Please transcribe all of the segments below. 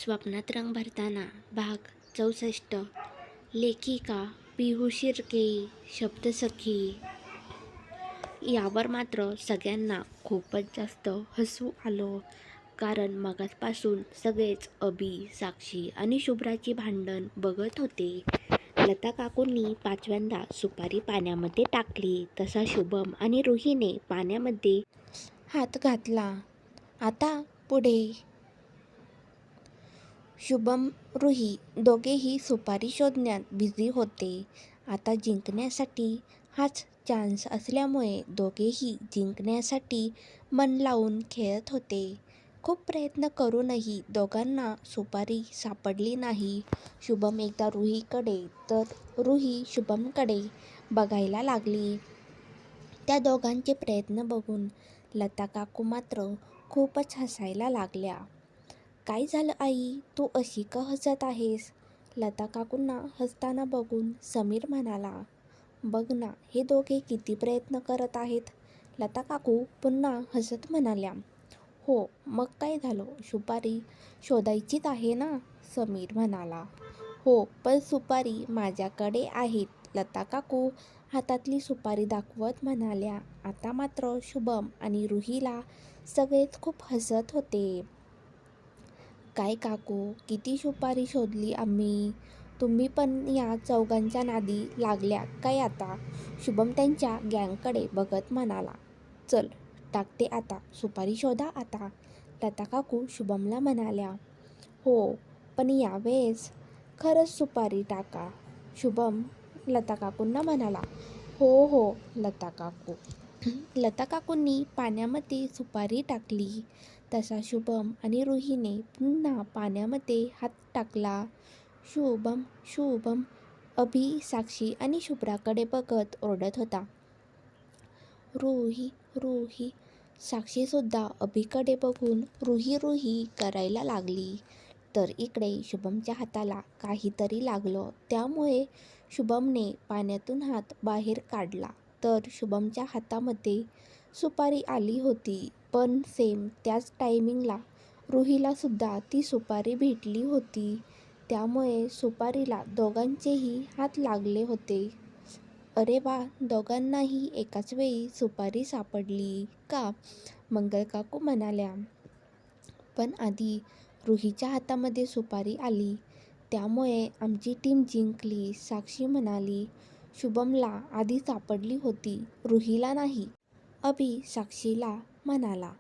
स्वप्नात रंग भरताना भाग 64. लेखिका पिहू शिर्के. शब्दसखी. यावर मात्र सगळ्यांना खूपच जास्त हसू आलं, कारण मगाचपासून सगळेच अभि, साक्षी आणि शुभ्राची भांडण बघत होते. लता काकूंनी 5व्यांदा सुपारी पाण्यामध्ये टाकली तसा शुभम आणि रुहीने पाण्यामध्ये हात घातला. आता पुढे शुभम, रुही दोघेही सुपारी शोधण्यात बिझी होते. आता जिंकण्यासाठी हाच चान्स असल्यामुळे दोघेही जिंकण्यासाठी मन लावून खेळत होते. खूप प्रयत्न करूनही दोघांना सुपारी सापडली नाही. शुभम एकदा रुहीकडे तर रुही शुभमकडे बघायला लागली. त्या दोघांचे प्रयत्न बघून लता काकू मात्र खूपच हसायला लागल्या. काय झालं आई, तू अशी का हसत आहेस? लता काकूंना हसताना बघून समीर म्हणाला. बघ ना, हे दोघे किती प्रयत्न करत आहेत. लता काकू पुन्हा हसत म्हणाल्या. हो, मग काय झालं, सुपारी शोधायचीच आहे ना? समीर म्हणाला. हो, पण सुपारी माझ्याकडे आहेत, लता काकू हातातली सुपारी दाखवत म्हणाल्या. आता मात्र शुभम आणि रुहीला सगळेच खूप हसत होते. काय काकू, किती सुपारी शोधली आम्ही, तुम्ही पण या चौघांच्या नादी लागल्या काय आता? शुभम त्यांच्या गँगकडे बघत म्हणाला. चल टाकते आता, सुपारी शोधा आता, लता काकू शुभमला म्हणाल्या. हो, पण यावेळेस खरंच सुपारी टाका, शुभम लता काकूंना म्हणाला. हो हो लता काकू. लता काकूंनी पाण्यामध्ये सुपारी टाकली तसा शुभम आणि रुहीने पुन्हा पाण्यामध्ये हात टाकला. शुभम शुभम अभि, साक्षी आणि शुभ्राकडे बघत ओरडत होता. रुही रुही. साक्षीसुद्धा अभिकडे बघून रुही रुही करायला लागली. तर इकडे शुभमच्या हाताला काहीतरी लागलं, त्यामुळे शुभमने पाण्यातून हात बाहेर काढला तर शुभमच्या हातामध्ये सुपारी आली होती. पण सेम त्याच टायमिंगला रुहीला सुद्धा ती सुपारी भेटली होती, त्यामुळे सुपारीला दोघांचेही हात लागले होते. अरे वा, दोघांनाही एकाच वेळी सुपारी सापडली का? मंगलकाकू म्हणाल्या. पण आधी रुहीच्या हातामध्ये सुपारी आली, त्यामुळे आमची टीम जिंकली, साक्षी म्हणाली. शुभमला आधी सापडली होती, रुहीला नाही, अभि साक्षीला म्हणाला.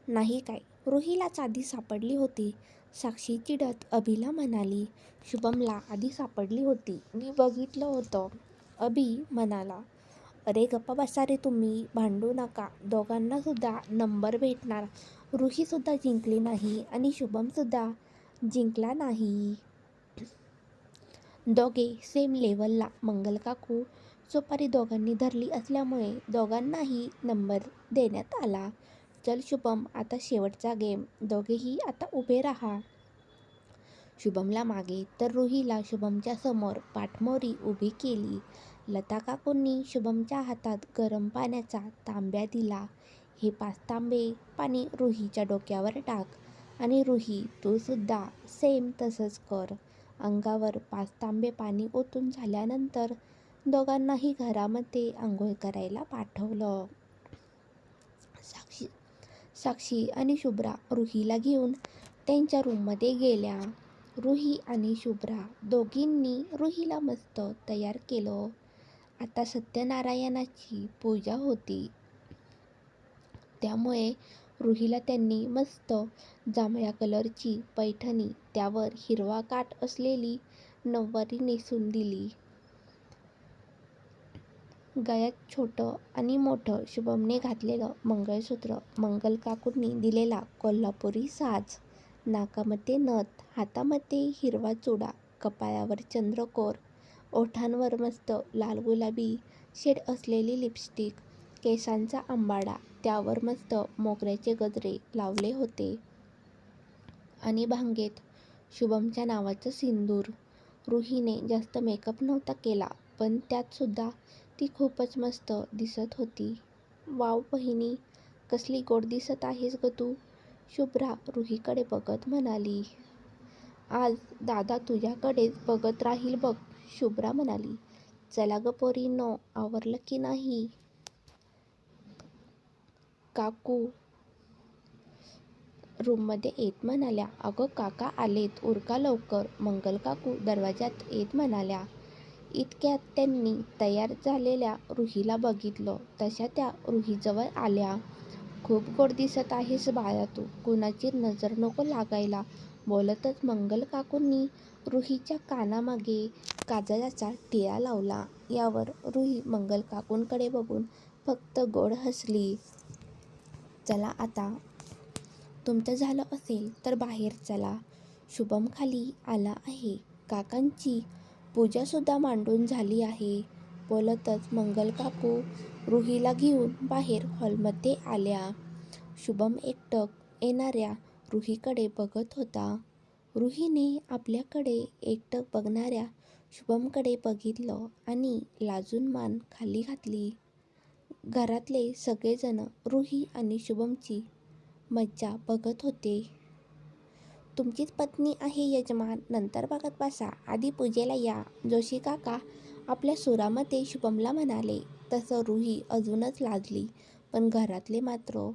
नाही काय, रुहीलाच आधी सापडली होती, साक्षी चिडत अभिला म्हणाली. शुभमला आधी सापडली होती, मी बघितलं होतं, अभि म्हणाला. अरे गप्पा बसा रे तुम्ही, भांडू नका, दोघांना सुद्धा नंबर भेटणार, रुहीसुद्धा जिंकली नाही आणि शुभमसुद्धा जिंकला नाही. दोघे सेम लेवलला. मंगलकाकू सुपारी दोघांनी धरली असल्यामुळे दोघांनाही नंबर देण्यात आला. चल शुभम, आता शेवटचा गेम, दोघेही आता उभे राहा. शुभमला मागे तर रुहीला शुभमच्या समोर पाठमोरी उभी केली. लता काकूंनी शुभमच्या हातात गरम पाण्याचा तांब्या दिला. हे 5 तांबे पाणी रुहीच्या डोक्यावर टाक आणि रुही तू सुद्धा सेम तसंच कर. अंगावर 5 तांबे पाणी ओतून झाल्यानंतर दोघांनाही घरामध्ये आंघोळ करायला पाठवलं. साक्षी आणि शुभ्रा रुहीला घेऊन त्यांच्या रूममध्ये गेल्या. रुही आणि शुभ्रा दोघींनी रुहीला मस्त तयार केलं. आता सत्यनारायणाची पूजा होती, त्यामुळे रुहीला त्यांनी मस्त जांभळ्या कलरची पैठणी, त्यावर हिरवा काठ असलेली नऊवारी नेसून दिली. गळ्यात छोटं आणि मोठं शुभमने घातलेलं मंगळसूत्र, मंगलकाकूंनी दिलेला कोल्हापुरी साज, नाकामध्ये नथ, हातामध्ये हिरवा चुडा, कपाळावर चंद्रकोर, ओठांवर मस्त लाल गुलाबी शेड असलेली लिपस्टिक, केसांचा अंबाडा, त्यावर मस्त मोगऱ्याचे गजरे लावले होते आणि भांगेत शुभमच्या नावाचं सिंदूर. रुहीने जास्त मेकअप नव्हता केला, पण त्यात सुद्धा ती खूपच मस्त दिसत होती. वाव बहिणी, कसली गोड दिसत आहेस ग तू, शुभ्रा रुहीकडे बघत म्हणाली. आज दादा तुझ्याकडेच बघत राहील बघ, शुभ्रा म्हणाली. चला ग पोरींनो, आवरलं की नाही? काकू रूममध्ये येत म्हणाल्या. अगं काका आलेत, उरका लवकर, मंगल काकू दरवाजात येत म्हणाल्या. इतक्यात त्यांनी तयार झालेल्या रुहीला बघितलं. तशा त्या रुहीजवळ आल्या. खूप गोड दिसत आहेस बाळा तू, कुणाची नजर नको लागायला, बोलतच मंगल काकूंनी रुहीच्या कानामागे काजळाचा टिळा लावला. यावर रुही मंगल काकूंकडे बघून फक्त गोड हसली. चला आता, तुमचं झालं असेल तर बाहेर चला, शुभम खाली आला आहे. काकांची पूजासुद्धा मांडून झाली आहे. बोलतच मंगल काकू रुहीला घेऊन बाहेर हॉलमध्ये आल्या. शुभम एकटक येणाऱ्या रुहीकडे बघत होता. रुहीने आपल्याकडे एकटक बघणाऱ्या शुभमकडे बघितलं आणि लाजून मान खाली घातली. घरातले सगळेजण रुही आणि शुभमची मज्जा बघत होते. तुमचीच पत्नी आहे यजमान, नंतर बघत बसा, आधी पूजेला या, जोशी काका आपल्या सुरामध्ये शुभमला म्हणाले. तसं रुही अजूनच लाजली, पण घरातले मात्र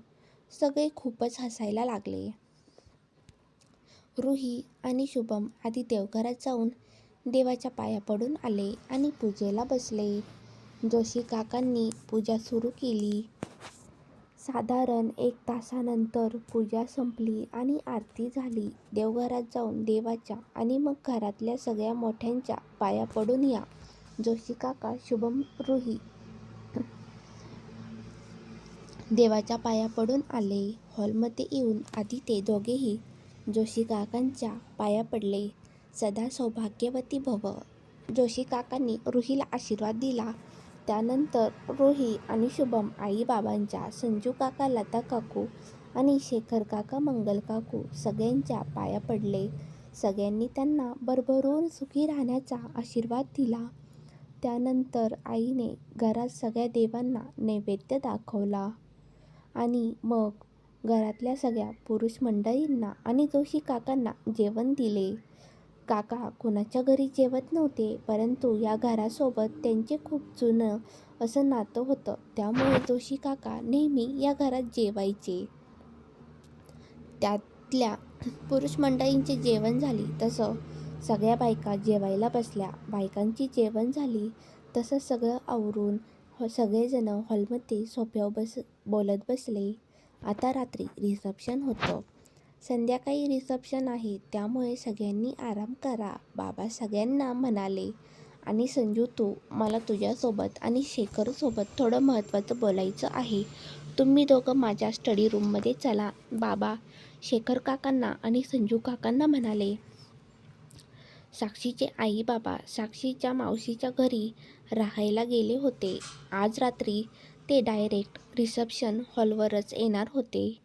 सगळे खूपच हसायला लागले. रुही आणि शुभम आधी देवघरात जाऊन देवाच्या पाया पडून आले आणि पूजेला बसले. जोशी काकांनी पूजा सुरू केली. साधारण 1 तासानंतर पूजा संपली आणि आरती झाली. देवघरात जाऊन देवाच्या आणि मग घरातल्या सगळ्या मोठ्यांच्या पाया पडून या, जोशी काका, शुभम, रुही देवाच्या पाया पडून आले. हॉलमध्ये येऊन आधी ते दोघेही जोशी काकांच्या पाया पडले. सदा सौभाग्यवती भव, जोशी काकांनी रुहीला आशीर्वाद दिला. त्यानंतर रुही आणि शुभम आई बाबांच्या, संजू काका, लता काकू आणि शेखर काका, मंगल काकू सगळ्यांच्या पाया पडले. सगळ्यांनी त्यांना भरभरून सुखी राहण्याचा आशीर्वाद दिला. त्यानंतर आईने घरात सगळ्या देवांना नैवेद्य दाखवला आणि मग घरातल्या सगळ्या पुरुष मंडळींना आणि जोशी काकांना जेवण दिले. काका कुणाच्या घरी जेवत नव्हते, परंतु या घरासोबत त्यांचे खूप जुनं असं नातं होतं, त्यामुळे जोशी काका नेहमी या घरात जेवायचे. त्यातल्या पुरुष मंडळींचे जेवण झाली तसं सगळ्या बायका जेवायला बसल्या. बायकांची जेवण झाली तसं सगळं आवरून सगळेजण हॉलमध्ये सोफ्यावर बोलत बसले. आता रात्री रिसेप्शन होतं. संध्याकाळी रिसेप्शन आहे, त्यामुळे सगळ्यांनी आराम करा, बाबा सगळ्यांना म्हणाले. आणि संजू तू, मला तुझ्यासोबत आणि शेखरसोबत थोडं महत्त्वाचं बोलायचं आहे. तुम्ही दोघं माझ्या स्टडी रूममध्ये चला, बाबा शेखर काकांना आणि संजू काकांना म्हणाले. साक्षीचे आई बाबा साक्षीच्या मावशीच्या घरी राहायला गेले होते. आज रात्री ते डायरेक्ट रिसेप्शन हॉलवरच येणार होते.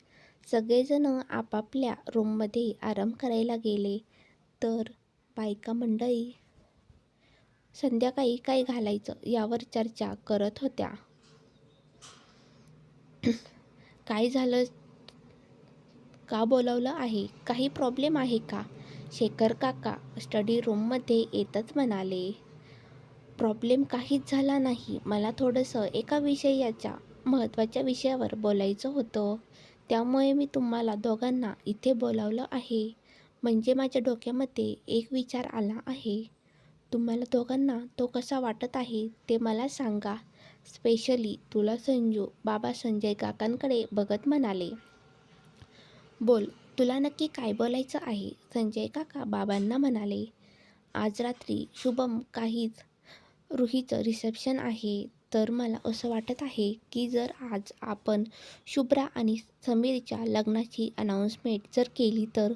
सगळेजण आपापल्या रूममध्ये आराम करायला गेले. तर बायका मंडळी संध्याकाळी काय घालायचं यावर चर्चा करत होत्या. काय झालं, का बोलावलं आहे, काही प्रॉब्लेम आहे का, शेखर काका स्टडी रूममध्ये येतच म्हणाले. प्रॉब्लेम काहीच झाला नाही, मला थोडंसं एका महत्त्वाच्या विषयावर बोलायचं होतं, त्यामुळे मी तुम्हाला दोघांना इथे बोलावलं आहे. म्हणजे माझ्या डोक्यामध्ये एक विचार आला आहे. तुम्हाला दोघांना तो कसा वाटत आहे ते मला सांगा. स्पेशली तुला संजू, बाबा संजय काकांकडे बघत म्हणाले. बोल, तुला नक्की काय बोलायचं आहे, संजय काका बाबांना म्हणाले. आज रात्री शुभम काहीच रुहीचं रिसेप्शन आहे, तर मला असं वाटत आहे की जर आज आपण शुभ्रा आणि समीरच्या लग्नाची अनाऊन्समेंट जर केली तर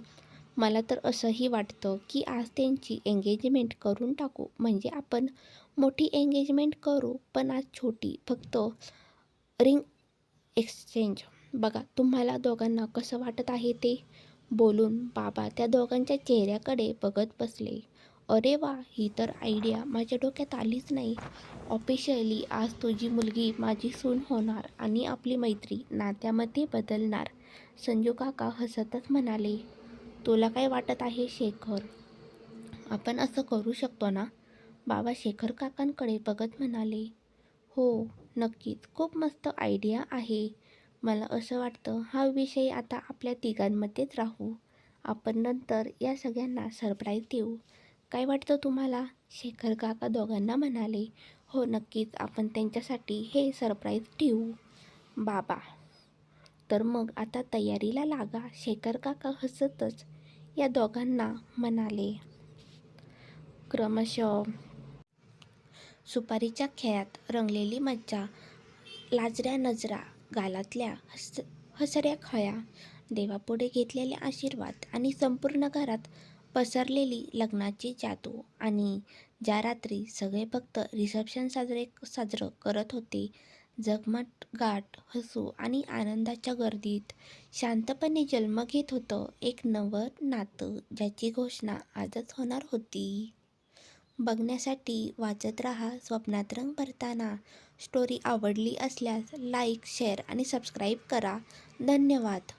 मला तर असंही वाटतं की आज त्यांची एंगेजमेंट करून टाकू. म्हणजे आपण मोठी एंगेजमेंट करू, पण आज छोटी, फक्त रिंग एक्सचेंज. बघा तुम्हाला दोघांना कसं वाटत आहे ते. बोलून बाबा त्या दोघांच्या चेहऱ्याकडे बघत बसले. अरे वा, ही तर आयडिया माझ्या डोक्यात आलीच नाही. ऑफिशियली आज तुझी मुलगी माझी सून होणार आणि आपली मैत्री नात्यामध्ये बदलणार, संजू काका हसतच म्हणाले. तुला काय वाटत आहे शेखर, आपण असं करू शकतो ना? बाबा शेखर काकांकडे बघत म्हणाले. हो, नक्कीच. खूप मस्त आयडिया आहे. मला असं वाटतं हा विषय आता आपल्या तिघांमध्येच राहू. आपण नंतर या सगळ्यांना सरप्राईज देऊ. काय वाटतं तुम्हाला? शेखर काका दोघांना म्हणाले. हो, नक्कीच. आपण त्यांच्यासाठी हे सरप्राईज ठेवू. बाबा, तर मग आता तयारीला लागा. शेखर काका हसतच या दोघांना म्हणाले. क्रमशः सुपारीच्या खेळात रंगलेली मज्जा, लाजऱ्या नजरा, गालातल्या हसऱ्या खळ्या, देवापुढे घेतलेले आशीर्वाद आणि संपूर्ण घरात पसरलेली लग्नाची जादू. आणि ज्या रात्री सगळे फक्त रिसेप्शन साजरं करत होते, जगमगाट हसू आणि आनंदाच्या गर्दीत शांतपणे जन्म घेत होतं एक नवं नातं, ज्याची घोषणा आजच होणार होती. बघण्यासाठी वाचत राहा स्वप्नात रंग भरताना. स्टोरी आवडली असल्यास लाईक, शेअर आणि सबस्क्राईब करा. धन्यवाद.